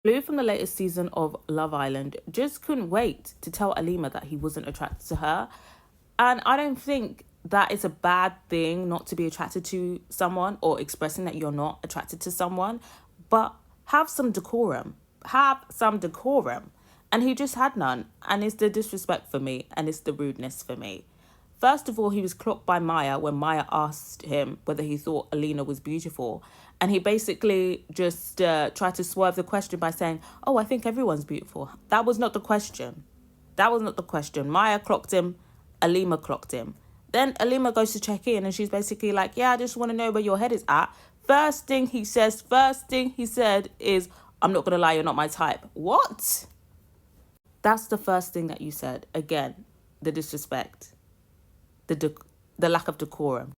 Blue from the latest season of Love Island just couldn't wait to tell Alima that he wasn't attracted to her. And I don't think that is a bad thing not to be attracted to someone or expressing that you're not attracted to someone, but have some decorum. Have some decorum. And he just had none. And it's the disrespect for me and it's the rudeness for me. First of all, he was clocked by Maya when Maya asked him whether he thought Alina was beautiful. And he basically just tried to swerve the question by saying, oh, I think everyone's beautiful. That was not the question. That was not the question. Maya clocked him. Alima clocked him. Then Alima goes to check in and she's basically like, yeah, I just want to know where your head is at. First thing he said is, I'm not going to lie, you're not my type. What? That's the first thing that you said. Again, the disrespect. The lack of decorum.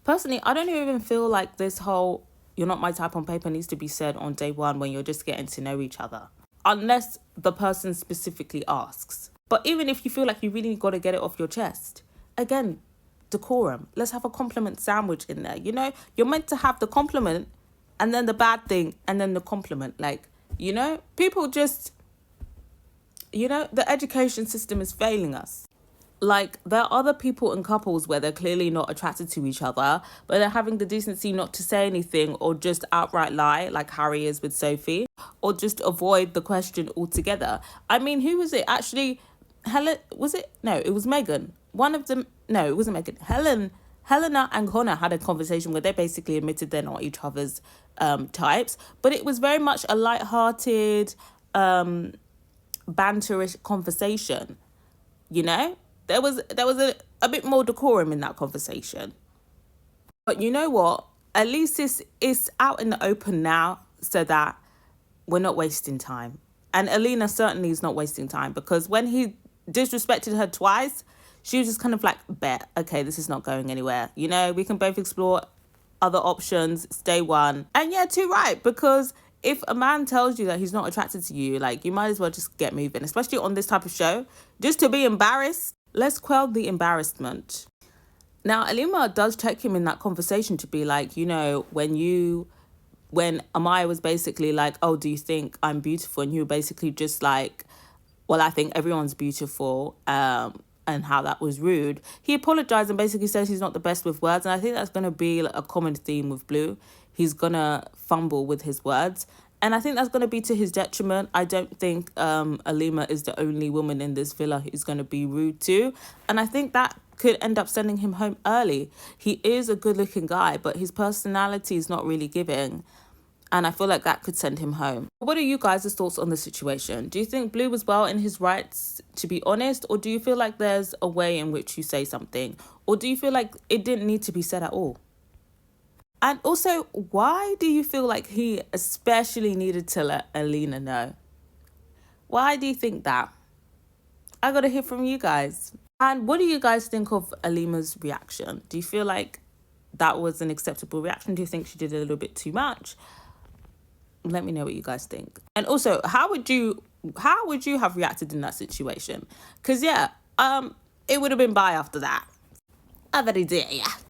Personally, I don't even feel like this whole you're not my type on paper needs to be said on day one when you're just getting to know each other. Unless the person specifically asks. But even if you feel like you really got to get it off your chest, again, decorum. Let's have a compliment sandwich in there. You know, you're meant to have the compliment and then the bad thing and then the compliment. Like, you know, people just, you know, the education system is failing us. Like, there are other people and couples where they're clearly not attracted to each other, but they're having the decency not to say anything or just outright lie, like Harry is with Sophie, or just avoid the question altogether. I mean, who was it? Actually, Helen, was it? No, it was Megan. One of them, no, it wasn't Megan. Helena and Connor had a conversation where they basically admitted they're not each other's types, but it was very much a light-hearted, banterish conversation, you know? There was a bit more decorum in that conversation. But you know what? At least it's out in the open now so that we're not wasting time. And Alina certainly is not wasting time because when he disrespected her twice, she was just kind of like, bet, okay, this is not going anywhere. You know, we can both explore other options, stay one. And yeah, too right, because if a man tells you that he's not attracted to you, like, you might as well just get moving, especially on this type of show, just to be embarrassed. Let's quell the embarrassment. Now, Alima does check him in that conversation to be like, you know, when Amaya was basically like, oh, do you think I'm beautiful? And you were basically just like, well, I think everyone's beautiful, and how that was rude. He apologized and basically says he's not the best with words. And I think that's going to be a common theme with Blue. He's going to fumble with his words. And I think that's going to be to his detriment. I don't think Alima is the only woman in this villa who's going to be rude to. And I think that could end up sending him home early. He is a good-looking guy, but his personality is not really giving. And I feel like that could send him home. What are you guys' thoughts on the situation? Do you think Blue was well in his rights to be honest? Or do you feel like there's a way in which you say something? Or do you feel like it didn't need to be said at all? And also, why do you feel like he especially needed to let Alina know? Why do you think that? I got to hear from you guys. And what do you guys think of Alima's reaction? Do you feel like that was an acceptable reaction? Do you think she did a little bit too much? Let me know what you guys think. And also, how would you have reacted in that situation? Because, yeah, it would have been bye after that. I bet he did, yeah.